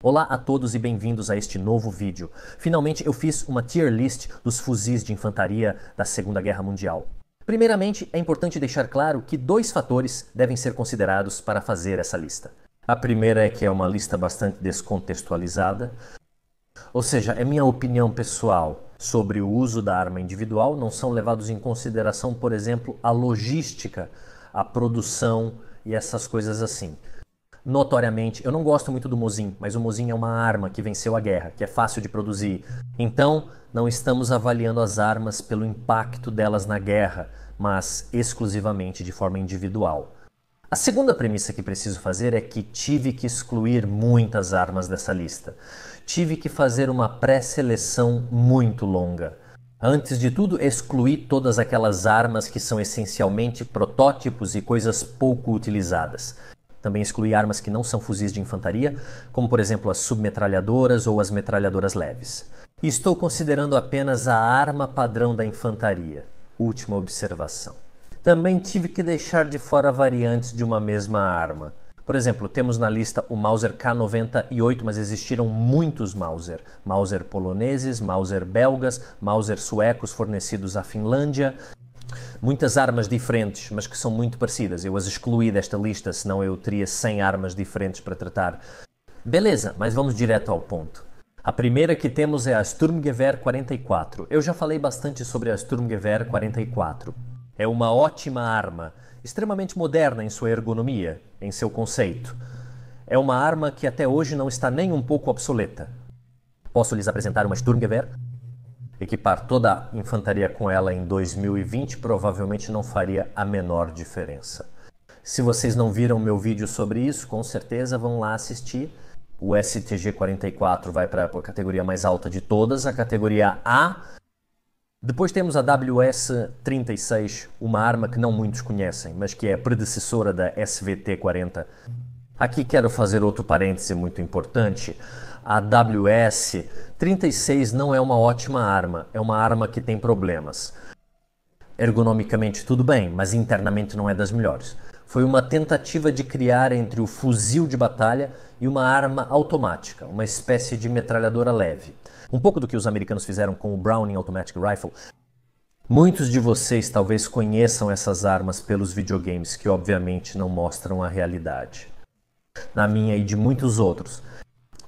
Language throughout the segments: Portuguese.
Olá a todos e bem-vindos a este novo vídeo. Finalmente eu fiz uma tier list dos fuzis de infantaria da Segunda Guerra Mundial. Primeiramente, é importante deixar claro que dois fatores devem ser considerados para fazer essa lista. A primeira é que é uma lista bastante descontextualizada, ou seja, é minha opinião pessoal sobre o uso da arma individual, não são levados em consideração, por exemplo, a logística, a produção e essas coisas assim. Notoriamente, eu não gosto muito do Mosin, mas o Mosin é uma arma que venceu a guerra, que é fácil de produzir. Então, não estamos avaliando as armas pelo impacto delas na guerra, mas exclusivamente de forma individual. A segunda premissa que preciso fazer é que tive que excluir muitas armas dessa lista. Tive que fazer uma pré-seleção muito longa. Antes de tudo, excluí todas aquelas armas que são essencialmente protótipos e coisas pouco utilizadas. Também excluí armas que não são fuzis de infantaria, como por exemplo as submetralhadoras ou as metralhadoras leves. E estou considerando apenas a arma padrão da infantaria. Última observação. Também tive que deixar de fora variantes de uma mesma arma. Por exemplo, temos na lista o Mauser K98, mas existiram muitos Mauser. Mauser poloneses, Mauser belgas, Mauser suecos fornecidos à Finlândia. Muitas armas diferentes, mas que são muito parecidas. Eu as excluí desta lista, senão eu teria 100 armas diferentes para tratar. Beleza, mas vamos direto ao ponto. A primeira que temos é a Sturmgewehr 44. Eu já falei bastante sobre a Sturmgewehr 44. É uma ótima arma, extremamente moderna em sua ergonomia, em seu conceito. É uma arma que até hoje não está nem um pouco obsoleta. Posso lhes apresentar uma Sturmgewehr? Equipar toda a infantaria com ela em 2020 provavelmente não faria a menor diferença. Se vocês não viram meu vídeo sobre isso, com certeza vão lá assistir. O STG-44 vai para a categoria mais alta de todas, a categoria A. Depois temos a WS-36, uma arma que não muitos conhecem, mas que é predecessora da SVT-40. Aqui quero fazer outro parêntese muito importante. A WS-36 não é uma ótima arma, é uma arma que tem problemas. Ergonomicamente tudo bem, mas internamente não é das melhores. Foi uma tentativa de criar entre o fuzil de batalha e uma arma automática, uma espécie de metralhadora leve. Um pouco do que os americanos fizeram com o Browning Automatic Rifle. Muitos de vocês talvez conheçam essas armas pelos videogames, que obviamente não mostram a realidade. Na minha e de muitos outros.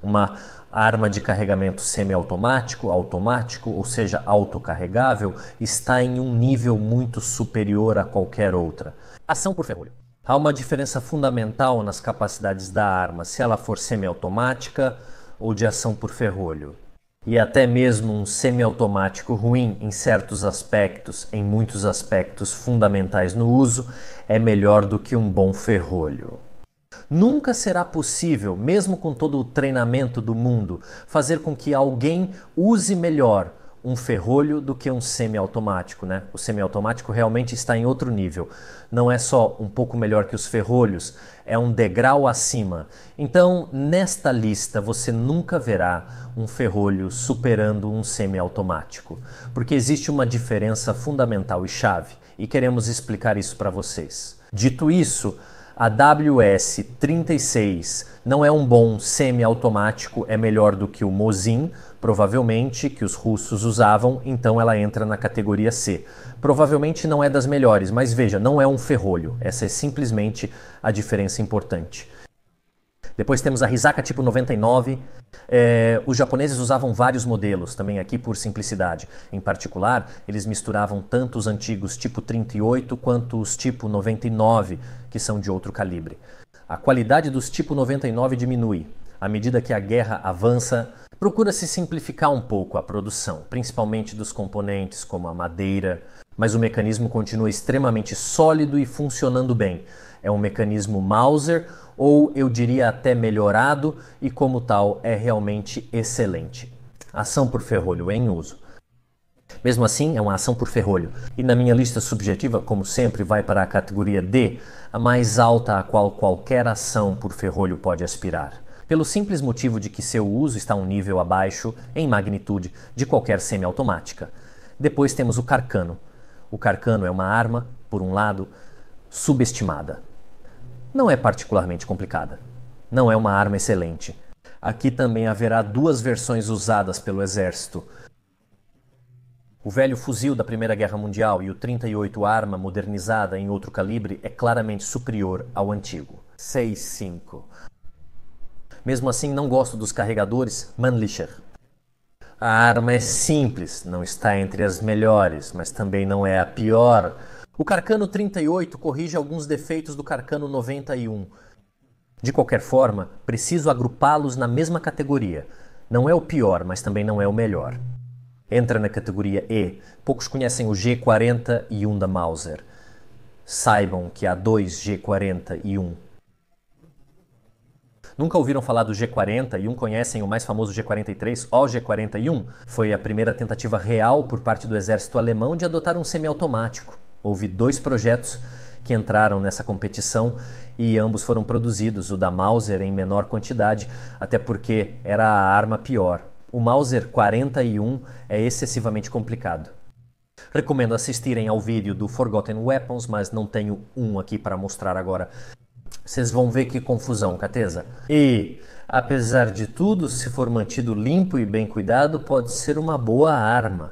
Uma arma de carregamento semiautomático, automático, ou seja, autocarregável, está em um nível muito superior a qualquer outra. Ação por ferrolho. Há uma diferença fundamental nas capacidades da arma, se ela for semiautomática ou de ação por ferrolho. E até mesmo um semiautomático ruim em certos aspectos, em muitos aspectos fundamentais no uso, é melhor do que um bom ferrolho. Nunca será possível, mesmo com todo o treinamento do mundo, fazer com que alguém use melhor um ferrolho do que um semiautomático, né? O semiautomático realmente está em outro nível. Não é só um pouco melhor que os ferrolhos, é um degrau acima. Então, nesta lista, você nunca verá um ferrolho superando um semiautomático, porque existe uma diferença fundamental e chave, e queremos explicar isso para vocês. Dito isso, a WS-36 não é um bom semi-automático, é melhor do que o Mosin, provavelmente, que os russos usavam, então ela entra na categoria C. Provavelmente não é das melhores, mas veja, não é um ferrolho, essa é simplesmente a diferença importante. Depois temos a Risaka tipo 99. Os japoneses usavam vários modelos, também aqui por simplicidade. Em particular, eles misturavam tanto os antigos tipo 38 quanto os tipo 99, que são de outro calibre. A qualidade dos tipo 99 diminui. À medida que a guerra avança, procura-se simplificar um pouco a produção, principalmente dos componentes como a madeira, mas o mecanismo continua extremamente sólido e funcionando bem. É um mecanismo Mauser, ou eu diria até melhorado, e como tal é realmente excelente. Ação por ferrolho em uso. Mesmo assim, é uma ação por ferrolho, e na minha lista subjetiva, como sempre, vai para a categoria D, a mais alta a qual qualquer ação por ferrolho pode aspirar. Pelo simples motivo de que seu uso está um nível abaixo, em magnitude, de qualquer semiautomática. Depois temos o Carcano. O Carcano é uma arma, por um lado, subestimada. Não é particularmente complicada. Não é uma arma excelente. Aqui também haverá duas versões usadas pelo exército. O velho fuzil da Primeira Guerra Mundial e o 38 arma modernizada em outro calibre é claramente superior ao antigo. 6.5. Mesmo assim, não gosto dos carregadores Mannlicher. A arma é simples, não está entre as melhores, mas também não é a pior. O Carcano 38 corrige alguns defeitos do Carcano 91. De qualquer forma, preciso agrupá-los na mesma categoria. Não é o pior, mas também não é o melhor. Entra na categoria E. Poucos conhecem o G40 da Mauser. Saibam que há dois G40 Nunca ouviram falar do G40 conhecem o mais famoso G43, o G41? Foi a primeira tentativa real por parte do exército alemão de adotar um semiautomático. Houve dois projetos que entraram nessa competição e ambos foram produzidos, o da Mauser em menor quantidade, até porque era a arma pior. O Mauser 41 é excessivamente complicado. Recomendo assistirem ao vídeo do Forgotten Weapons, mas não tenho um aqui para mostrar agora. Vocês vão ver que confusão, Cateza. E, apesar de tudo, se for mantido limpo e bem cuidado, pode ser uma boa arma.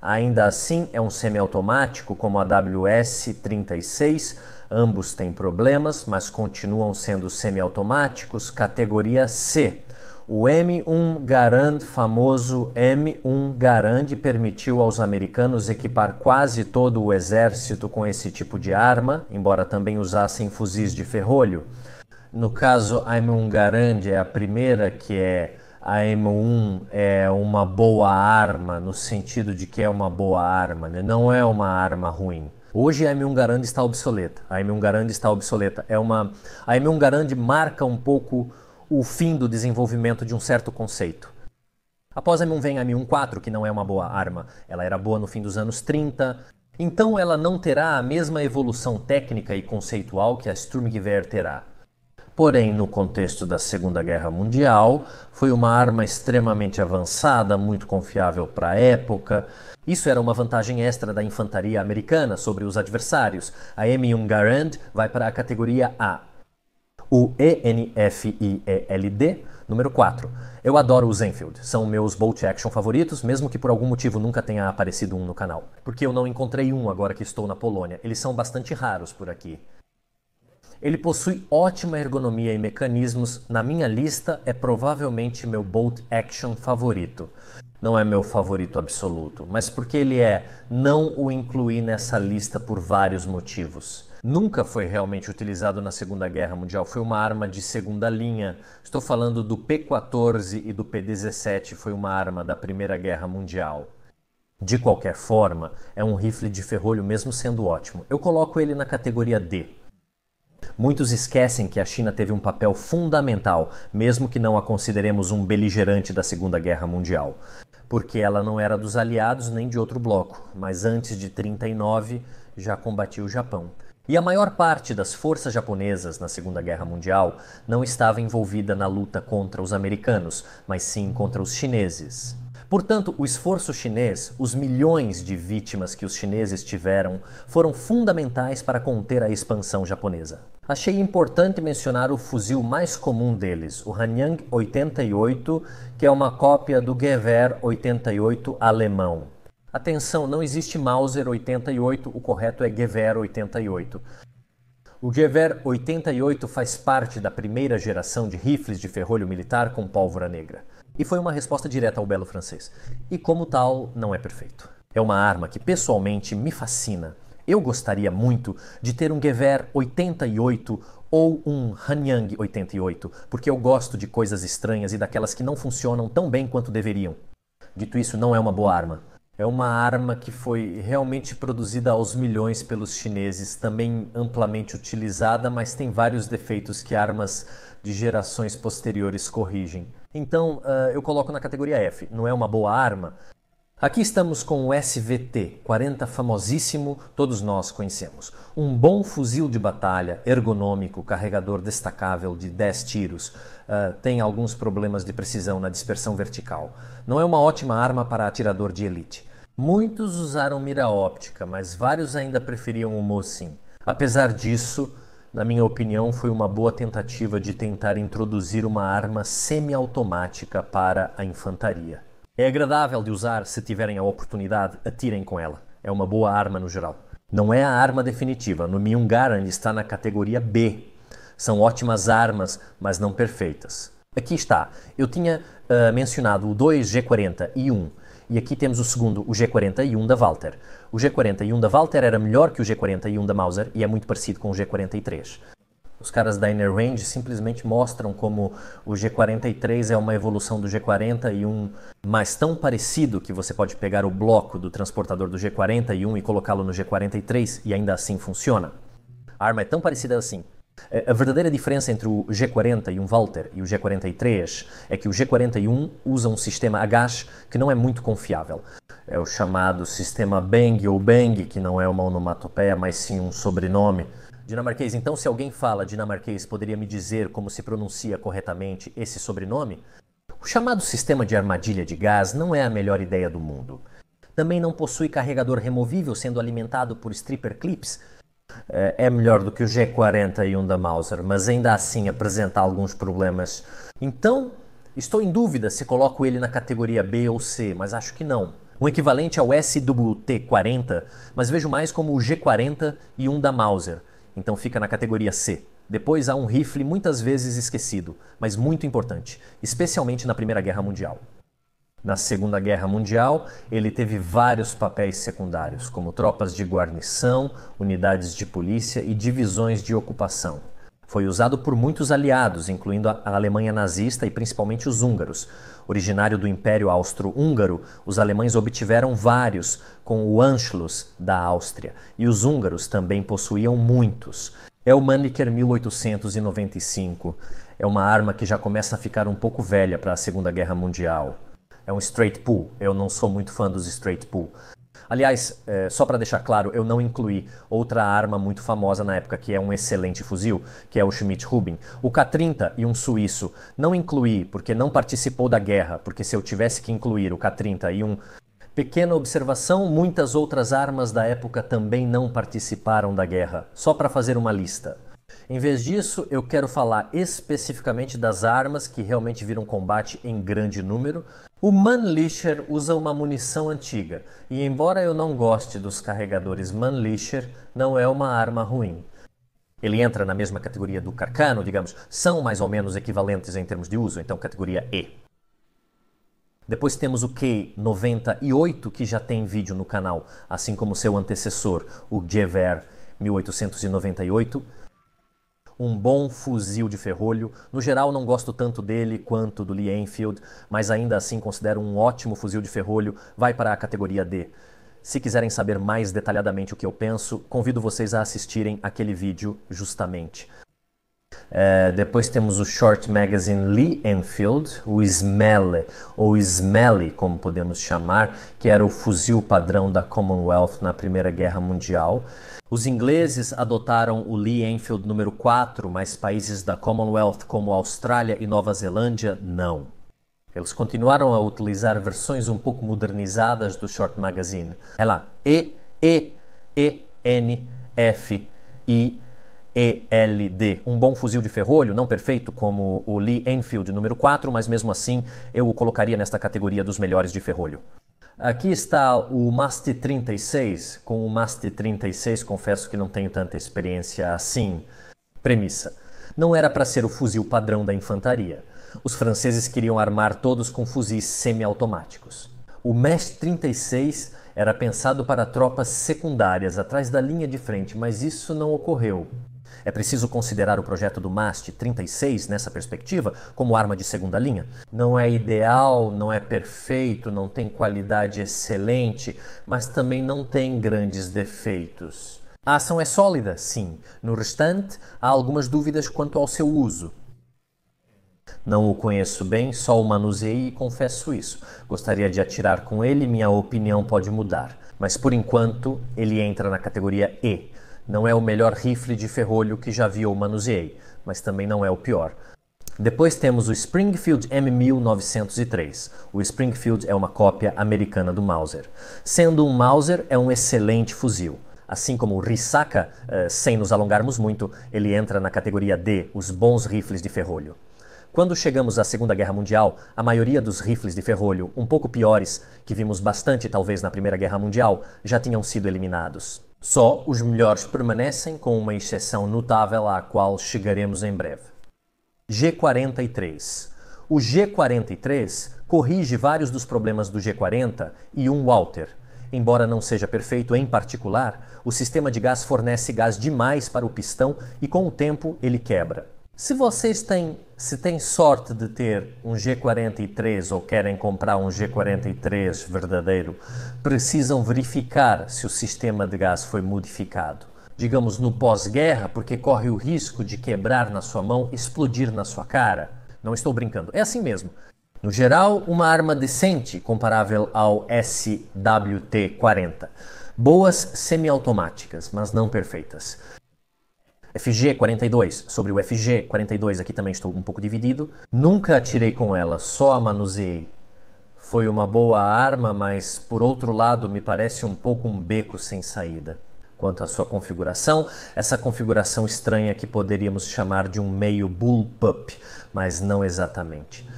Ainda assim, é um semiautomático como a WS-36, ambos têm problemas, mas continuam sendo semiautomáticos, categoria C. O M1 Garand, famoso M1 Garand, permitiu aos americanos equipar quase todo o exército com esse tipo de arma, embora também usassem fuzis de ferrolho. No caso, a M1 Garand é a primeira, que é a M1 é uma boa arma, no sentido de que é uma boa arma, né? Não é uma arma ruim. Hoje a M1 Garand está obsoleta. A M1 Garand está obsoleta. A M1 Garand marca um pouco o fim do desenvolvimento de um certo conceito. Após a M1 vem a M14, que não é uma boa arma. Ela era boa no fim dos anos 30, então ela não terá a mesma evolução técnica e conceitual que a Sturmgewehr terá. Porém, no contexto da Segunda Guerra Mundial, foi uma arma extremamente avançada, muito confiável para a época. Isso era uma vantagem extra da infantaria americana sobre os adversários. A M1 Garand vai para a categoria A. O ENFIELD, número 4. Eu adoro os Enfield, são meus bolt action favoritos, mesmo que por algum motivo nunca tenha aparecido um no canal. Porque eu não encontrei um agora que estou na Polônia, eles são bastante raros por aqui. Ele possui ótima ergonomia e mecanismos, na minha lista é provavelmente meu bolt action favorito. Não é meu favorito absoluto, mas porque ele não o incluí nessa lista por vários motivos. Nunca foi realmente utilizado na Segunda Guerra Mundial, foi uma arma de segunda linha. Estou falando do P-14 e do P-17, foi uma arma da Primeira Guerra Mundial. De qualquer forma, é um rifle de ferrolho mesmo sendo ótimo. Eu coloco ele na categoria D. Muitos esquecem que a China teve um papel fundamental, mesmo que não a consideremos um beligerante da Segunda Guerra Mundial, porque ela não era dos aliados nem de outro bloco, mas antes de 1939 já combatia o Japão. E a maior parte das forças japonesas na Segunda Guerra Mundial não estava envolvida na luta contra os americanos, mas sim contra os chineses. Portanto, o esforço chinês, os milhões de vítimas que os chineses tiveram, foram fundamentais para conter a expansão japonesa. Achei importante mencionar o fuzil mais comum deles, o Hanyang 88, que é uma cópia do Gewehr 88 alemão. Atenção, não existe Mauser 88, o correto é Gewehr 88. O Gewehr 88 faz parte da primeira geração de rifles de ferrolho militar com pólvora negra. E foi uma resposta direta ao belo francês. E como tal, não é perfeito. É uma arma que pessoalmente me fascina. Eu gostaria muito de ter um Gewehr 88 ou um Hanyang 88, porque eu gosto de coisas estranhas e daquelas que não funcionam tão bem quanto deveriam. Dito isso, não é uma boa arma. É uma arma que foi realmente produzida aos milhões pelos chineses, também amplamente utilizada, mas tem vários defeitos que armas de gerações posteriores corrigem. Então, eu coloco na categoria F. Não é uma boa arma? Aqui estamos com o SVT-40, famosíssimo, todos nós conhecemos. Um bom fuzil de batalha, ergonômico, carregador destacável de 10 tiros. Tem alguns problemas de precisão na dispersão vertical. Não é uma ótima arma para atirador de elite. Muitos usaram mira óptica, mas vários ainda preferiam o Mosin. Apesar disso, na minha opinião, foi uma boa tentativa de tentar introduzir uma arma semiautomática para a infantaria. É agradável de usar, se tiverem a oportunidade, atirem com ela. É uma boa arma no geral. Não é a arma definitiva, no Myung Garand está na categoria B. São ótimas armas, mas não perfeitas. Aqui está, eu tinha mencionado o 2 G40I1 e aqui temos o segundo, o G40I1 da Walther. O G40I1 da Walther era melhor que o G40I1 da Mauser e é muito parecido com o G43. Os caras da Inner Range simplesmente mostram como o G43 é uma evolução do G40I1, mas tão parecido que você pode pegar o bloco do transportador do G40I1 e colocá-lo no G43 e ainda assim funciona. A arma é tão parecida assim. A verdadeira diferença entre o G40 Walther e o G43 é que o G41 usa um sistema H que não é muito confiável. É o chamado sistema Bang ou Bang, que não é uma onomatopeia, mas sim um sobrenome. Dinamarquês, então se alguém fala dinamarquês, poderia me dizer como se pronuncia corretamente esse sobrenome? O chamado sistema de armadilha de gás não é a melhor ideia do mundo. Também não possui carregador removível sendo alimentado por stripper clips. É melhor do que o G41 da Mauser, mas ainda assim apresenta alguns problemas. Então, estou em dúvida se coloco ele na categoria B ou C, mas acho que não. Um equivalente ao SWT-40, mas vejo mais como o G40I1 da Mauser, então fica na categoria C. Depois há um rifle muitas vezes esquecido, mas muito importante, especialmente na Primeira Guerra Mundial. Na Segunda Guerra Mundial, ele teve vários papéis secundários, como tropas de guarnição, unidades de polícia e divisões de ocupação. Foi usado por muitos aliados, incluindo a Alemanha nazista e principalmente os húngaros. Originário do Império Austro-Húngaro, os alemães obtiveram vários com o Anschluss da Áustria, e os húngaros também possuíam muitos. É o Mannlicher 1895. É uma arma que já começa a ficar um pouco velha para a Segunda Guerra Mundial. É um straight pull. Eu não sou muito fã dos straight pull. Aliás, só para deixar claro, eu não incluí outra arma muito famosa na época, que é um excelente fuzil, que é o Schmidt-Rubin. O K-30 e um suíço não incluí porque não participou da guerra, porque se eu tivesse que incluir o K-30 e um... Pequena observação, muitas outras armas da época também não participaram da guerra, só para fazer uma lista. Em vez disso, eu quero falar especificamente das armas que realmente viram combate em grande número. O Mannlicher usa uma munição antiga, e embora eu não goste dos carregadores Mannlicher, não é uma arma ruim. Ele entra na mesma categoria do Carcano, digamos, são mais ou menos equivalentes em termos de uso, então categoria E. Depois temos o K98, que já tem vídeo no canal, assim como seu antecessor, o Gewehr 1898. Um bom fuzil de ferrolho. No geral não gosto tanto dele quanto do Lee Enfield, mas ainda assim considero um ótimo fuzil de ferrolho, vai para a categoria D. Se quiserem saber mais detalhadamente o que eu penso, convido vocês a assistirem aquele vídeo justamente. Depois temos o Short Magazine Lee Enfield, o Smelle, ou Smelly, como podemos chamar, que era o fuzil padrão da Commonwealth na Primeira Guerra Mundial. Os ingleses adotaram o Lee Enfield número 4, mas países da Commonwealth como Austrália e Nova Zelândia, não. Eles continuaram a utilizar versões um pouco modernizadas do Short Magazine. É lá, ELD. Um bom fuzil de ferrolho, não perfeito como o Lee Enfield número 4, mas mesmo assim eu o colocaria nesta categoria dos melhores de ferrolho. Aqui está o MAST 36. Com o MAST 36 confesso que não tenho tanta experiência assim. Premissa: não era para ser o fuzil padrão da infantaria. Os franceses queriam armar todos com fuzis semiautomáticos. O MAST 36 era pensado para tropas secundárias atrás da linha de frente, mas isso não ocorreu. É preciso considerar o projeto do MAST 36 nessa perspectiva como arma de segunda linha. Não é ideal, não é perfeito, não tem qualidade excelente, mas também não tem grandes defeitos. A ação é sólida, sim. No restante, há algumas dúvidas quanto ao seu uso. Não o conheço bem, só o manuseei e confesso isso. Gostaria de atirar com ele, minha opinião pode mudar. Mas por enquanto, ele entra na categoria E. Não é o melhor rifle de ferrolho que já vi ou manuseei, mas também não é o pior. Depois temos o Springfield M1903. O Springfield é uma cópia americana do Mauser. Sendo um Mauser, é um excelente fuzil. Assim como o Risaka, sem nos alongarmos muito, ele entra na categoria D, os bons rifles de ferrolho. Quando chegamos à Segunda Guerra Mundial, a maioria dos rifles de ferrolho, um pouco piores, que vimos bastante talvez na Primeira Guerra Mundial, já tinham sido eliminados. Só os melhores permanecem, com uma exceção notável à qual chegaremos em breve. G43. O G43 corrige vários dos problemas do G40 e um Walther. Embora não seja perfeito em particular, o sistema de gás fornece gás demais para o pistão e com o tempo ele quebra. Se vocês têm sorte de ter um G43 ou querem comprar um G43 verdadeiro, precisam verificar se o sistema de gás foi modificado. Digamos no pós-guerra, porque corre o risco de quebrar na sua mão, explodir na sua cara. Não estou brincando, é assim mesmo. No geral, uma arma decente, comparável ao SWT-40. Boas semiautomáticas, mas não perfeitas. FG-42, sobre o FG-42 aqui também estou um pouco dividido. Nunca atirei com ela, só a manuseei. Foi uma boa arma, mas por outro lado me parece um pouco um beco sem saída. Quanto à sua configuração, essa configuração estranha que poderíamos chamar de um meio bullpup, mas não exatamente.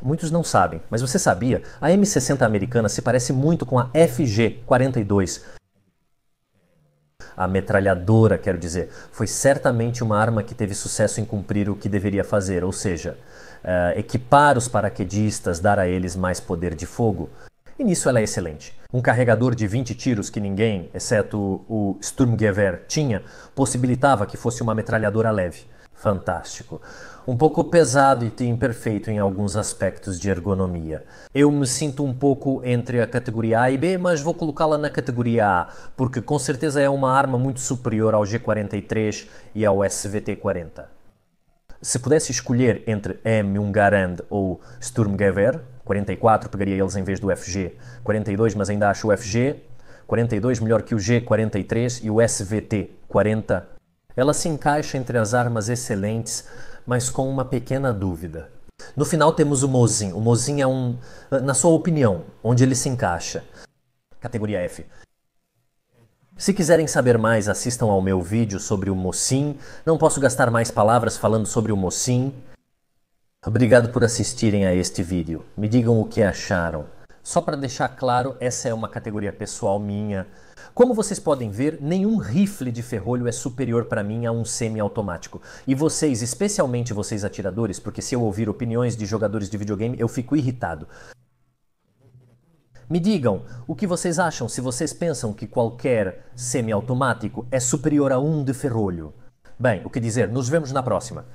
Muitos não sabem, mas você sabia? A M60 americana se parece muito com a FG-42. A metralhadora, quero dizer, foi certamente uma arma que teve sucesso em cumprir o que deveria fazer, ou seja, equipar os paraquedistas, dar a eles mais poder de fogo. E nisso ela é excelente. Um carregador de 20 tiros que ninguém, exceto o Sturmgewehr, tinha, possibilitava que fosse uma metralhadora leve. Fantástico. Um pouco pesado e imperfeito em alguns aspectos de ergonomia. Eu me sinto um pouco entre a categoria A e B, mas vou colocá-la na categoria A, porque com certeza é uma arma muito superior ao G43 e ao SVT-40. Se pudesse escolher entre M1 Garand ou Sturmgewehr, 44 pegaria eles em vez do FG, 42 mas ainda acho o FG, 42 melhor que o G43 e o SVT-40. Ela se encaixa entre as armas excelentes, mas com uma pequena dúvida. No final temos o Mosin. O Mosin é na sua opinião, onde ele se encaixa. Categoria F. Se quiserem saber mais, assistam ao meu vídeo sobre o Mosin. Não posso gastar mais palavras falando sobre o Mosin. Obrigado por assistirem a este vídeo. Me digam o que acharam. Só para deixar claro, essa é uma categoria pessoal minha. Como vocês podem ver, nenhum rifle de ferrolho é superior para mim a um semi-automático. E vocês, especialmente vocês atiradores, porque se eu ouvir opiniões de jogadores de videogame, eu fico irritado. Me digam o que vocês acham, se vocês pensam que qualquer semi-automático é superior a um de ferrolho. Bem, o que dizer, nos vemos na próxima.